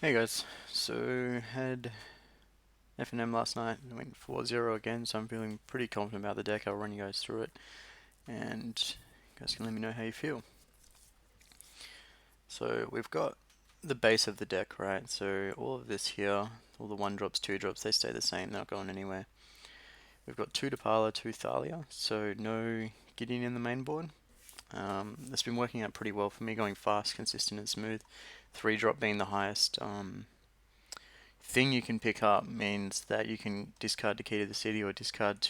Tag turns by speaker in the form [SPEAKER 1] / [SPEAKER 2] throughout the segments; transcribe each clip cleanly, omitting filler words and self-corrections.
[SPEAKER 1] Hey guys, so had F&M last night and went 4-0 again, so I'm feeling pretty confident about the deck. I'll run you guys through it and you guys can let me know how you feel. So we've got the base of the deck, right? So all of this here, all the 1 drops, 2 drops, they stay the same, they're not going anywhere. We've got 2 Depala, 2 Thalia, so no Gideon in the main board. That's been working out pretty well for me, going fast, consistent and smooth. 3 drop being the highest thing you can pick up means that you can discard the key to the city or discard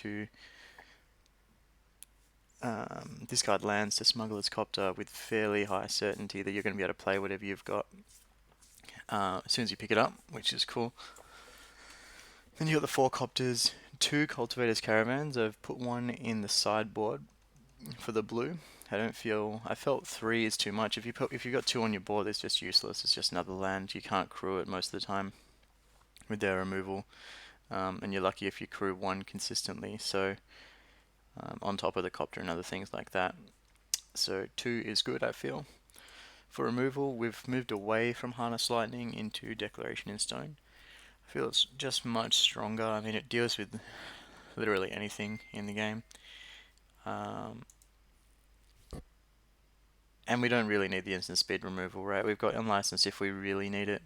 [SPEAKER 1] lands to Smuggler's Copter with fairly high certainty that you're going to be able to play whatever you've got as soon as you pick it up, which is cool. Then you got the 4 copters, 2 cultivators caravans. I've put one in the sideboard for the blue. I felt 3 is too much. If you've got 2 on your board, it's just useless. It's just another land. You can't crew it most of the time with their removal. And you're lucky if you crew 1 consistently. So on top of the copter and other things like that. So 2 is good, I feel. For removal, we've moved away from Harness Lightning into Declaration in Stone. I feel it's just much stronger. I mean, it deals with literally anything in the game. Um, and we don't really need the instant speed removal, right? We've got Unlicensed if we really need it.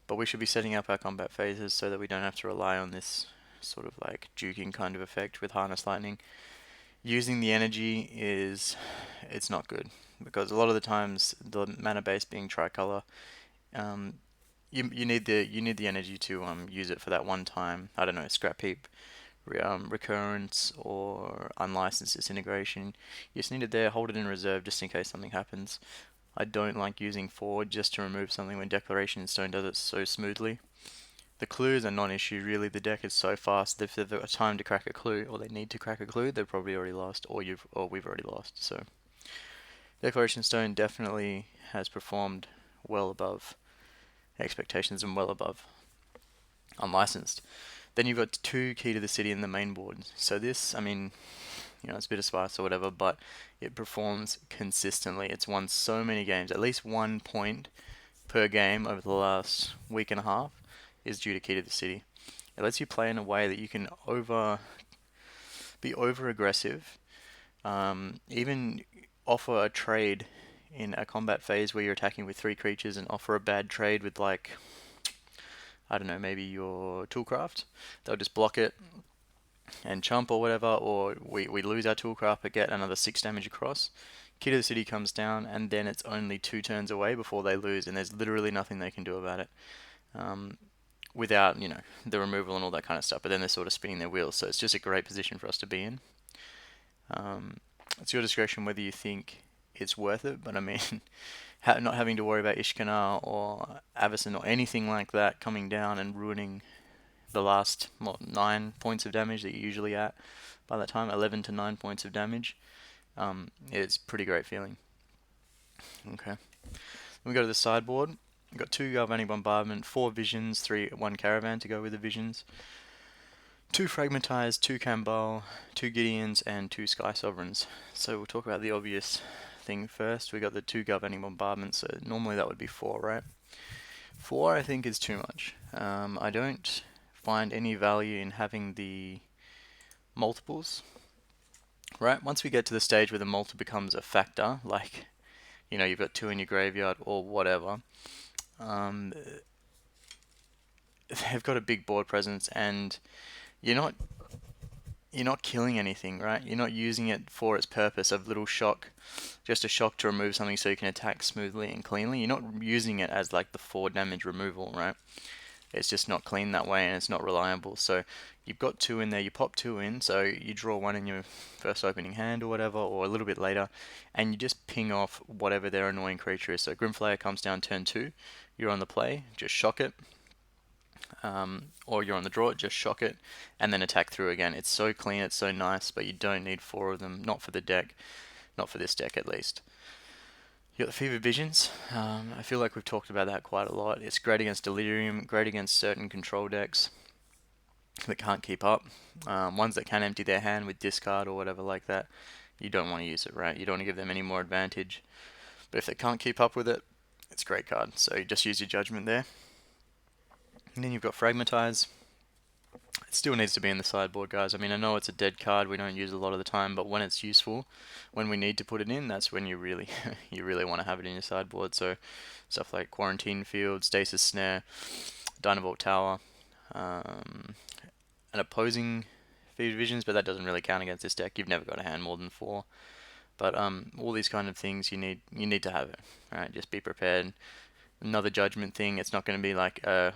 [SPEAKER 1] But we should be setting up our combat phases so that we don't have to rely on this sort of like juking kind of effect with Harness Lightning. Using the energy it's not good because a lot of the times the mana base being tricolor, um, you need the energy to use it for that one time. I don't know, scrap heap, recurrence or unlicensed disintegration. You just need it there, hold it in reserve just in case something happens. I don't like using forward just to remove something when Declaration in Stone does it so smoothly. The clues are non-issue really. The deck is so fast that if they've got time to crack a clue or they need to crack a clue, they've probably already lost or we've already lost. So Declaration Stone definitely has performed well above expectations and well above unlicensed. Then you've got 2 Key to the City in the main board. So this, I mean, it's a bit of spice or whatever, but it performs consistently. It's won so many games, at least 1 point per game over the last week and a half is due to Key to the City. It lets you play in a way that you can be over aggressive, even offer a trade in a combat phase where you're attacking with 3 creatures and offer a bad trade with like, I don't know, maybe your Toolcraft. They'll just block it and chump or whatever, or we lose our Toolcraft but get another 6 damage across. Key to the City comes down and then it's only 2 turns away before they lose and there's literally nothing they can do about it. Without, the removal and all that kind of stuff, but then they're sort of spinning their wheels, so it's just a great position for us to be in. It's your discretion whether you think it's worth it, but I mean, not having to worry about Ishkanar or Avacyn or anything like that coming down and ruining the last 9 points of damage that you're usually at by that time, 11 to 9 points of damage, it's pretty great feeling. Okay, we go to the sideboard. We've got 2 Galvanic Bombardment, 4 Visions, 1 Caravan to go with the Visions, 2 Fragmentized, 2 Kambal, 2 Gideons, and 2 Sky Sovereigns. So we'll talk about the obvious thing first. We got the 2 Galvanic Bombardments, so normally that would be 4, right? 4 I think is too much. I don't find any value in having the multiples, right? Once we get to the stage where the multiple becomes a factor, like, you've got 2 in your graveyard or whatever, um, they've got a big board presence and you're not you're not killing anything, right? You're not using it for its purpose of little shock, just a shock to remove something so you can attack smoothly and cleanly. You're not using it as like the 4 damage removal, right? It's just not clean that way and it's not reliable. So you've got 2 in there, you pop 2 in, so you draw 1 in your first opening hand or whatever, or a little bit later, and you just ping off whatever their annoying creature is. So Grimflayer comes down turn 2, you're on the play, just shock it, or you're on the draw, just shock it, and then attack through again. It's so clean, it's so nice, but you don't need 4 of them, not for the deck, not for this deck at least. You got the Fever Visions. I feel like we've talked about that quite a lot. It's great against Delirium, great against certain control decks that can't keep up. Ones that can empty their hand with discard or whatever like that. You don't want to use it, right? You don't want to give them any more advantage. But if they can't keep up with it, It's a great card, so you just use your judgment there. And then you've got Fragmentize. It still needs to be in the sideboard, guys. I mean, I know it's a dead card, we don't use it a lot of the time, but when it's useful, when we need to put it in, that's when you really you really want to have it in your sideboard. So stuff like Quarantine Field, Stasis Snare, Dynavolt Tower, um, and opposing Fever Visions, but that doesn't really count against this deck. You've never got a hand more than 4. But all these kind of things you need to have it. Right, just be prepared. Another judgment thing. It's not going to be like a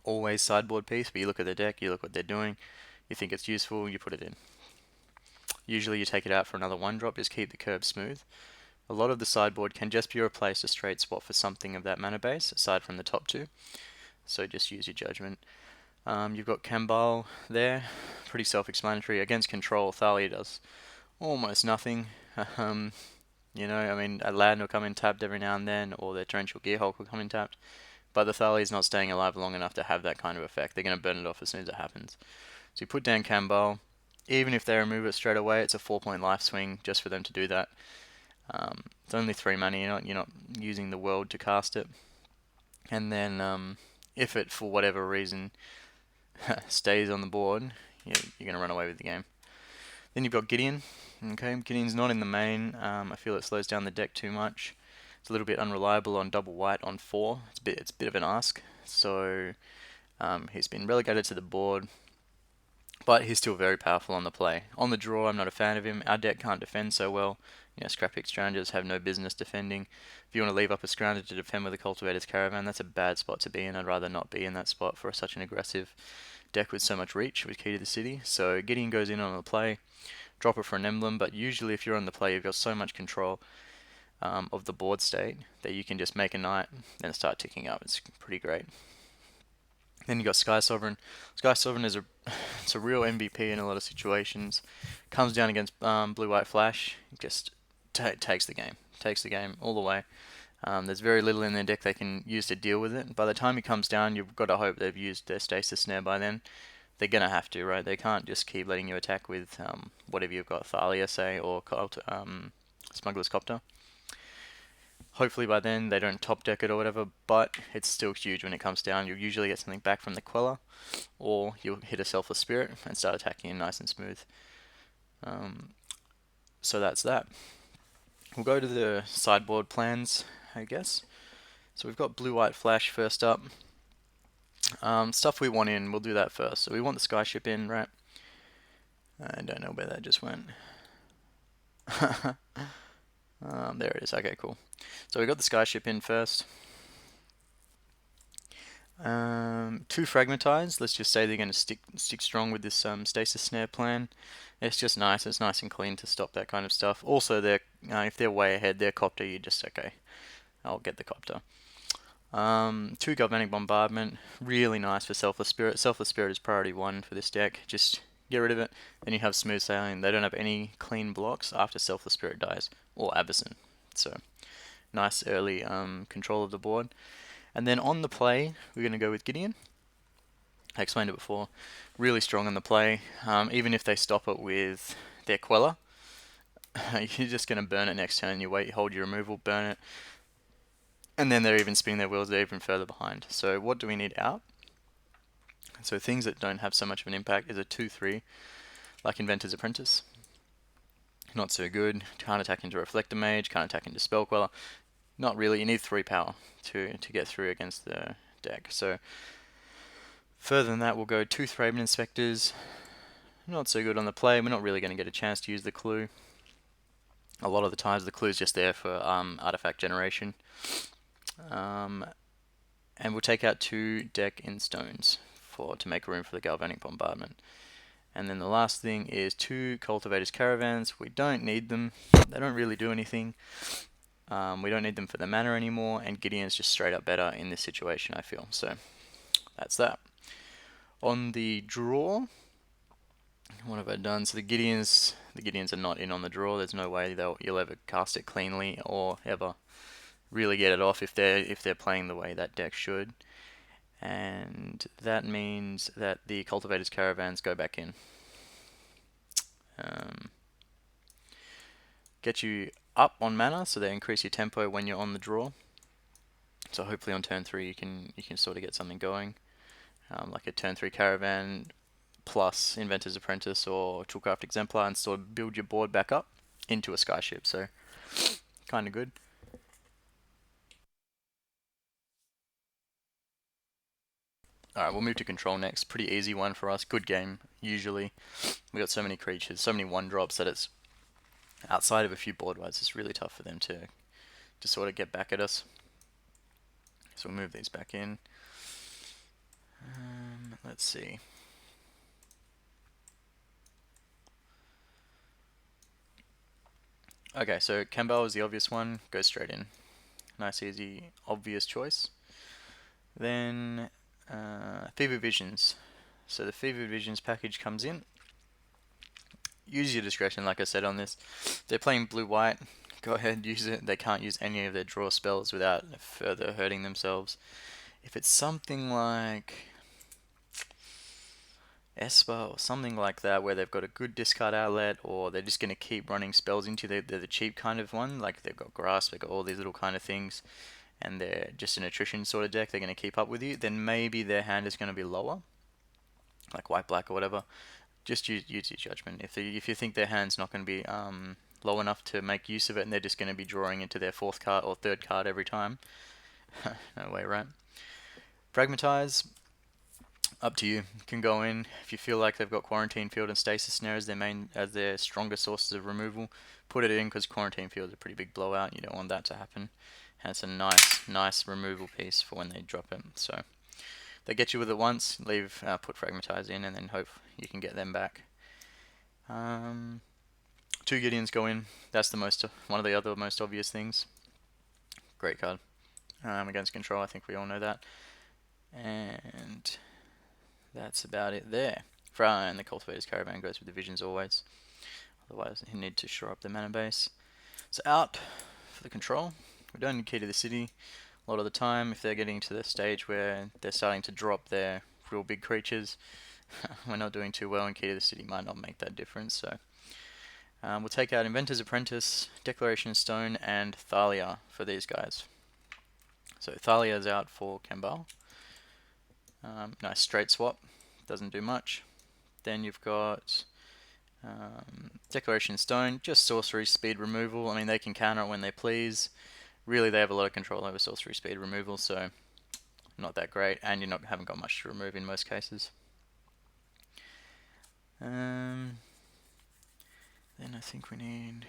[SPEAKER 1] always sideboard piece, but you look at the deck, you look what they're doing, you think it's useful, you put it in. Usually you take it out for another 1-drop, just keep the curve smooth. A lot of the sideboard can just be replaced a straight swap for something of that mana base, aside from the top 2. So just use your judgment. You've got Kambal there, pretty self-explanatory. Against control, Thalia does almost nothing. I mean, a land will come in tapped every now and then, or their Torrential Gearhulk will come in tapped. But the Thalia is not staying alive long enough to have that kind of effect. They're going to burn it off as soon as it happens. So you put down Kambal. Even if they remove it straight away, it's a 4-point life swing just for them to do that. It's only 3 mana. You're not using the world to cast it. And then if it, for whatever reason, stays on the board, you're going to run away with the game. Then you've got Gideon. Okay, Gideon's not in the main. I feel it slows down the deck too much. It's a little bit unreliable on double white on 4. It's a bit of an ask. So he's been relegated to the board, but he's still very powerful on the play. On the draw, I'm not a fan of him. Our deck can't defend so well. Scrap Scroungers have no business defending. If you want to leave up a Scrounger to defend with a Cultivator's Caravan, that's a bad spot to be in. I'd rather not be in that spot for such an aggressive deck with so much reach with Key to the City. So Gideon goes in on the play, drop it for an emblem, but usually if you're on the play, you've got so much control of the board state that you can just make a knight, then start ticking up. It's pretty great. Then you got Sky Sovereign. Sky Sovereign is it's a real MVP in a lot of situations. Comes down against Blue White Flash, just takes the game all the way. There's very little in their deck they can use to deal with it. By the time he comes down, you've got to hope they've used their Stasis Snare by then. They're gonna have to, right? They can't just keep letting you attack with whatever you've got, Thalia, say, or Smuggler's Copter. Hopefully by then they don't top deck it or whatever, but it's still huge when it comes down. You'll usually get something back from the Queller, or you'll hit a Selfless Spirit and start attacking it nice and smooth. So that's that. We'll go to the sideboard plans, I guess. So we've got Blue White Flash first up. Stuff we want in, we'll do that first. So we want the Skyship in, right? I don't know where that just went. There it is. Okay, cool. So we got the Skyship in first. 2 Fragmentize. Let's just say they're going to stick strong with this Stasis Snare plan. It's just nice. It's nice and clean to stop that kind of stuff. Also, if they're way ahead, their Copter, you just, okay, I'll get the Copter. 2 Galvanic Bombardment. Really nice for Selfless Spirit. Selfless Spirit is priority 1 for this deck. Just get rid of it. Then you have Smooth Sailing. They don't have any clean blocks after Selfless Spirit dies, or Abyssin. So nice early control of the board. And then on the play, we're going to go with Gideon. I explained it before. Really strong on the play. Even if they stop it with their Queller, you're just going to burn it next turn. You wait, hold your removal, burn it. And then they're even spinning their wheels, they're even further behind. So what do we need out? So things that don't have so much of an impact is a 2-3, like Inventor's Apprentice. Not so good. Can't attack into Reflector Mage, can't attack into Spell Queller. Not really. You need 3 power to get through against the deck. So further than that, we'll go 2 Thraben Inspectors. Not so good on the play. We're not really going to get a chance to use the clue. A lot of the times the clue is just there for artifact generation. And we'll take out 2 Deck in Stones to make room for the Galvanic Bombardment. And then the last thing is 2 Cultivator's Caravans. We don't need them. They don't really do anything. We don't need them for the mana anymore, and Gideon's just straight up better in this situation, I feel. So that's that. On the draw, what have I done? So the Gideons are not in on the draw. There's no way you'll ever cast it cleanly or ever really get it off if they're playing the way that deck should. And that means that the Cultivator's Caravans go back in. Get you up on mana, so they increase your tempo when you're on the draw. So hopefully on turn 3 you can sort of get something going, like a turn 3 caravan plus Inventor's Apprentice or Toolcraft Exemplar, and sort of build your board back up into a skyship. So kind of good. Alright, we'll move to control next. Pretty easy one for us. Good game, usually. We got so many creatures, so many 1-drops that it's outside of a few board wides, it's really tough for them to sort of get back at us. So we'll move these back in. Let's see. Okay, so Kambal is the obvious one. Go straight in. Nice, easy, obvious choice. Then Fever Visions. So the Fever Visions package comes in. Use your discretion, like I said on this. They're playing blue-white. Go ahead, use it. They can't use any of their draw spells without further hurting themselves. If it's something like Esper or something like that, where they've got a good discard outlet, or they're just going to keep running spells into, they're the cheap kind of one, like they've got Grasp, they've got all these little kind of things, and they're just an attrition sort of deck, they're going to keep up with you, then maybe their hand is going to be lower, like white-black or whatever. Just use your judgment. If you think their hand's not going to be low enough to make use of it, and they're just going to be drawing into their 4th card or 3rd card every time, no way, right? Pragmatize, up to you. Can go in if you feel like they've got Quarantine Field and Stasis Snare as their stronger sources of removal. Put it in because Quarantine Field is a pretty big blowout. You don't want that to happen. And it's a nice removal piece for when they drop it. So they get you with it once. Put Fragmatize in, and then hope you can get them back. 2 Gideons go in. That's one of the other most obvious things. Great card. Against control, I think we all know that. And that's about it there. And the Cultivator's Caravan goes with the Visions always. Otherwise, you need to shore up the mana base. So out for the control. We don't need Key to the City. A lot of the time, if they're getting to the stage where they're starting to drop their real big creatures, we're not doing too well, and Key to the City might not make that difference. So we'll take out Inventor's Apprentice, Declaration of Stone, and Thalia for these guys. So Thalia is out for Kambal. Nice straight swap, doesn't do much. Then you've got Declaration Stone, just sorcery speed removal. I mean, they can counter it when they please. Really, they have a lot of control over sorcery speed removal, so not that great, and haven't got much to remove in most cases. Then I think we need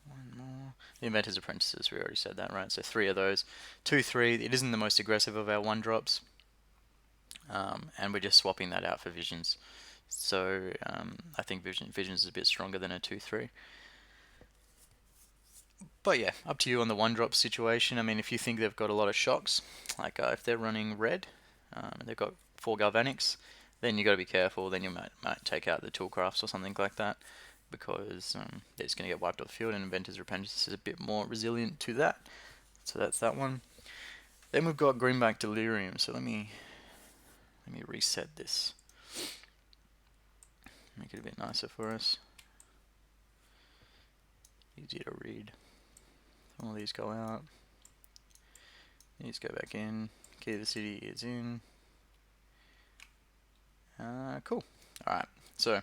[SPEAKER 1] one more. The Inventor's Apprentices, we already said that, right? So 3 of those. 2/3, it isn't the most aggressive of our 1-drops. And we're just swapping that out for Visions. So I think Visions is a bit stronger than a 2/3. But yeah, up to you on the 1-drop situation. I mean, if you think they've got a lot of shocks, like if they're running red, and they've got 4 Galvanics, then you got to be careful. Then you might take out the Toolcrafts or something like that, because they're just going to get wiped off the field, and Inventor's Apprentice is a bit more resilient to that. So that's that one. Then we've got Greenback Delirium. So let me reset this. Make it a bit nicer for us. Easier to read. All these go out. These go back in. Key to the City is in. Cool. Alright, so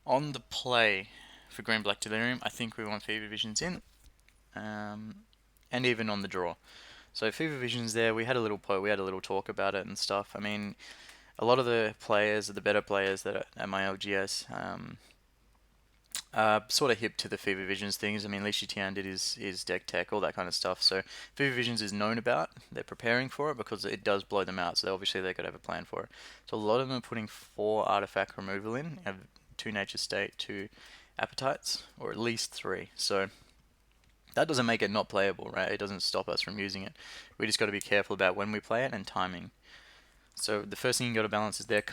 [SPEAKER 1] on the play for Green Black Delirium, I think we want Fever Visions in. And even on the draw. So Fever Visions there, we had a little talk about it and stuff. I mean, a lot of the players, the better players that are at my LGS, sort of hip to the Fever Visions things. I mean, Li Shitian did his deck tech, all that kind of stuff. So Fever Visions is known about. They're preparing for it because it does blow them out. So obviously they've got to have a plan for it. So a lot of them are putting 4 artifact removal in, have 2 Nature State, 2 Appetites, or at least 3. So that doesn't make it not playable, right? It doesn't stop us from using it. We just got to be careful about when we play it and timing. So the first thing you got to balance is their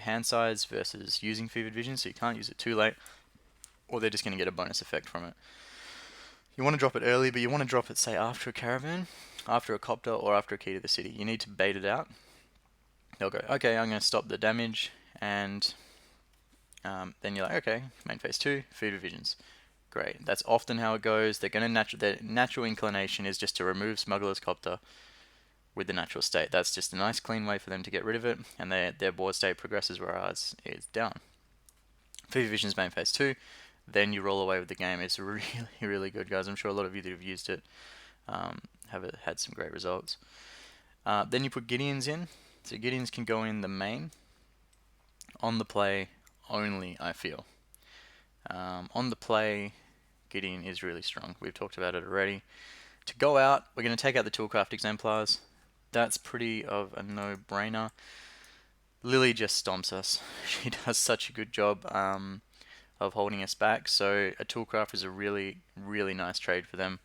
[SPEAKER 1] hand size versus using Fevered Vision. So you can't use it too late, or they're just going to get a bonus effect from it. You want to drop it early, but you want to drop it, say, after a Caravan, after a Copter, or after a Key to the City. You need to bait it out. They'll go, okay, I'm going to stop the damage, and then you're like, okay, main phase 2, Fever Visions. Great. That's often how it goes. They're going to their natural inclination is just to remove Smuggler's Copter with the natural state. That's just a nice clean way for them to get rid of it, and their board state progresses where ours is down. Fever Vision's main phase 2, then you roll away with the game. It's really, really good, guys. I'm sure a lot of you that have used it have had some great results. Then you put Gideons in. So Gideons can go in the main, on the play only, I feel. On the play, Gideon is really strong. We've talked about it already. To go out, we're going to take out the Toolcraft exemplars. That's pretty of a no-brainer. Lily just stomps us. She does such a good job of holding us back. So a Toolcraft is a really, really nice trade for them.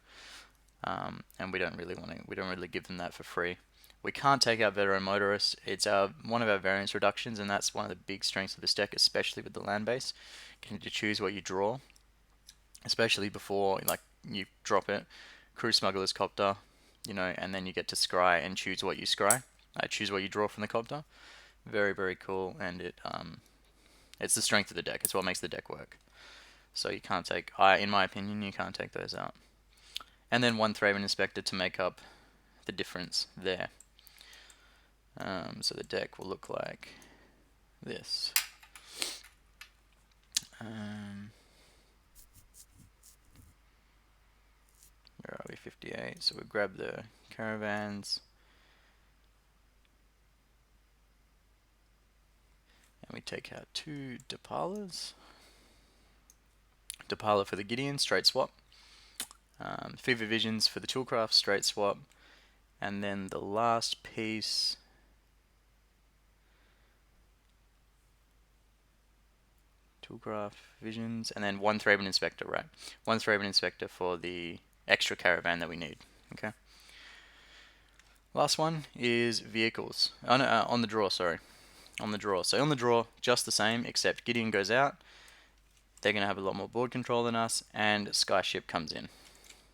[SPEAKER 1] And we don't really give them that for free. We can't take out Veteran Motorist. It's one of our variance reductions, and that's one of the big strengths of this deck, especially with the land base. Getting to choose what you draw, especially before like you drop it. Crew Smuggler's Copter, and then you get to scry and choose what you scry. Choose what you draw from the Copter. Very, very cool, and it's the strength of the deck. It's what makes the deck work. So you can't take, in my opinion, you can't take those out. And then one Thraben Inspector to make up the difference there. So the deck will look like this. Where are we? 58. So we grab the caravans. And we take out 2 Depalas. Depala for the Gideon, straight swap. Fever Visions for the Toolcraft, straight swap. And then the last piece, Toolcraft, Visions, and then 1 Thraben Inspector, right? 1 Thraben Inspector for the extra caravan that we need, okay? Last one is vehicles. Oh, no, on the draw, sorry. On the draw. So on the draw, just the same, except Gideon goes out. They're going to have a lot more board control than us, and Skyship comes in.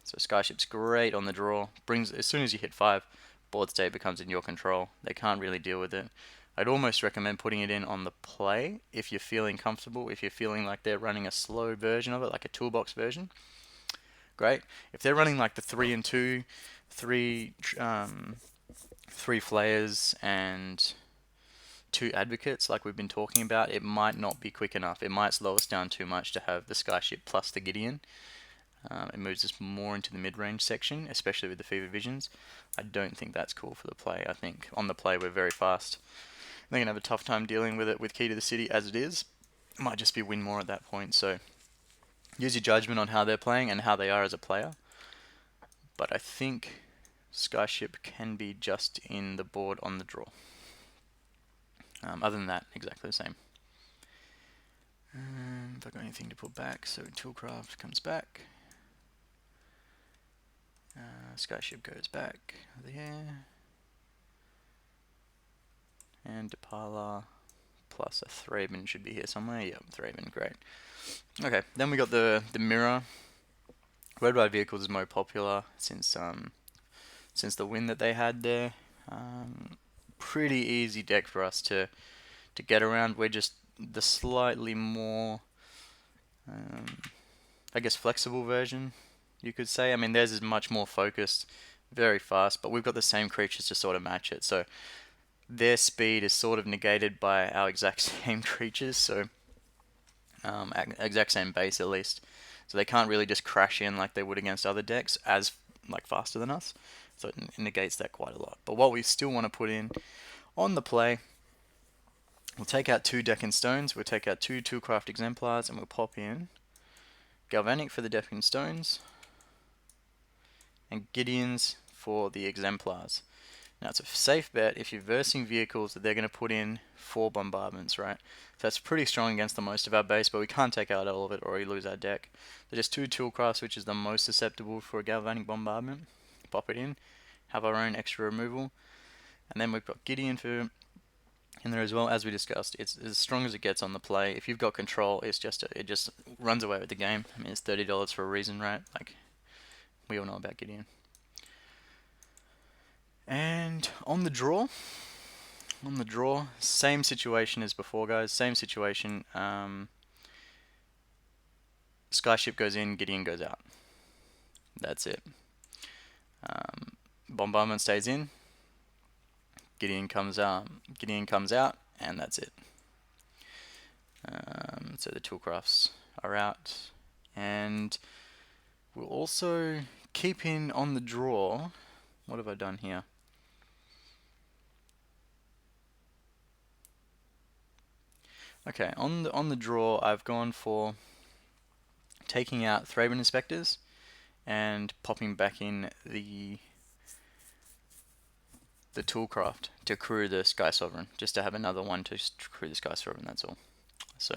[SPEAKER 1] So Skyship's great on the draw. As soon as you hit 5, board state becomes in your control. They can't really deal with it. I'd almost recommend putting it in on the play if you're feeling comfortable, if you're feeling like they're running a slow version of it, like a toolbox version. Great. If they're running like the 3 and 2, 3 flayers and 2 advocates like we've been talking about, it might not be quick enough. It might slow us down too much to have the Skyship plus the Gideon. It moves us more into the mid-range section, especially with the Fever Visions. I don't think that's cool for the play. I think on the play we're very fast. They're going to have a tough time dealing with it with Key to the City as it is. Might just be win more at that point. So use your judgment on how they're playing and how they are as a player. But I think Skyship can be just in the board on the draw. Other than that, exactly the same. If I got anything to put back, so Toolcraft comes back. Skyship goes back there. And Depala plus a Thraben should be here somewhere. Yep, Thraben, great. Okay, then we got the mirror. Red Ride Vehicles is more popular since the win that they had there. Pretty easy deck for us to get around. We're just the slightly more, I guess, flexible version, you could say. I mean, theirs is much more focused, very fast, but we've got the same creatures to sort of match it. So their speed is sort of negated by our exact same creatures, so exact same base at least. So they can't really just crash in like they would against other decks as like faster than us. So it negates that quite a lot. But what we still want to put in on the play, we'll take out 2 Deccan Stones, we'll take out 2 Toolcraft Exemplars, and we'll pop in Galvanic for the Deccan Stones, and Gideons for the Exemplars. Now it's a safe bet if you're versing vehicles that they're going to put in 4 bombardments, right? So that's pretty strong against the most of our base, but we can't take out all of it or we lose our deck. So just 2 Toolcrafts, which is the most susceptible for a Galvanic bombardment. Pop it in, have our own extra removal, and then we've got Gideon for in there as well. As we discussed, it's as strong as it gets on the play. If you've got control, it just runs away with the game. I mean, it's $30 for a reason, right? Like, we all know about Gideon. And on the draw, same situation as before, guys. Same situation. Skyship goes in, Gideon goes out. That's it. Bombardment stays in, Gideon comes out, and that's it. So the toolcrafts are out, and we'll also keep in on the draw. What have I done here? Okay, on the draw, I've gone for taking out Thraben Inspectors and popping back in the toolcraft to crew the Sky Sovereign, just to have another one to crew the Sky Sovereign. That's all. So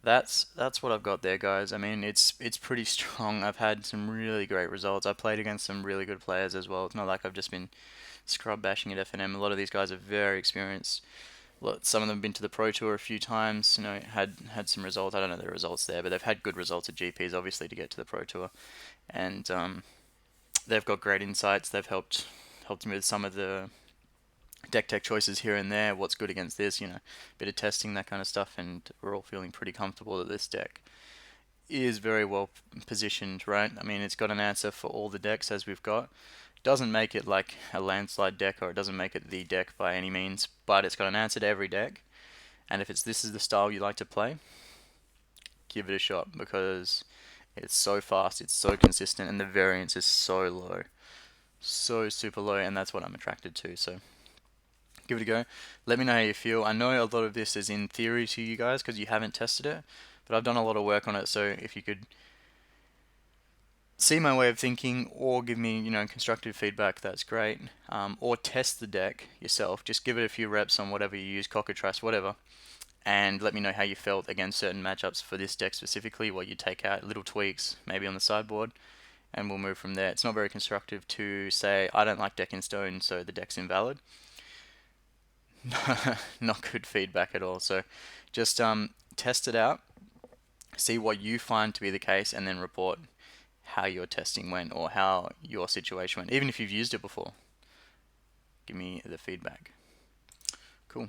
[SPEAKER 1] that's what I've got there, guys. I mean, it's pretty strong. I've had some really great results. I played against some really good players as well. It's not like I've just been scrub bashing at FNM. A lot of these guys are very experienced. Some of them have been to the Pro Tour a few times. You know, had some results. I don't know the results there, but they've had good results at GPs, obviously, to get to the Pro Tour, and they've got great insights. They've helped me with some of the deck tech choices here and there. What's good against this? You know, bit of testing, that kind of stuff, and we're all feeling pretty comfortable that this deck is very well positioned, right? I mean, it's got an answer for all the decks as we've got. Doesn't make it like a landslide deck, or it doesn't make it the deck by any means, but it's got an answer to every deck. And if this is the style you like to play, give it a shot, because it's so fast, it's so consistent, and the variance is so low, so super low, and that's what I'm attracted to. So give it a go. Let me know how you feel. I know a lot of this is in theory to you guys because you haven't tested it, but I've done a lot of work on it. So if you could see my way of thinking, or give me, you know, constructive feedback, that's great. Or test the deck yourself. Just give it a few reps on whatever you use, cockatrice, whatever, and let me know how you felt against certain matchups for this deck specifically, what you take out, little tweaks maybe on the sideboard, and we'll move from there. It's not very constructive to say, I don't like deck in stone, so the deck's invalid. Not good feedback at all. So just test it out, see what you find to be the case, and then report how your testing went or how your situation went. Even if you've used it before, give me the feedback. Cool.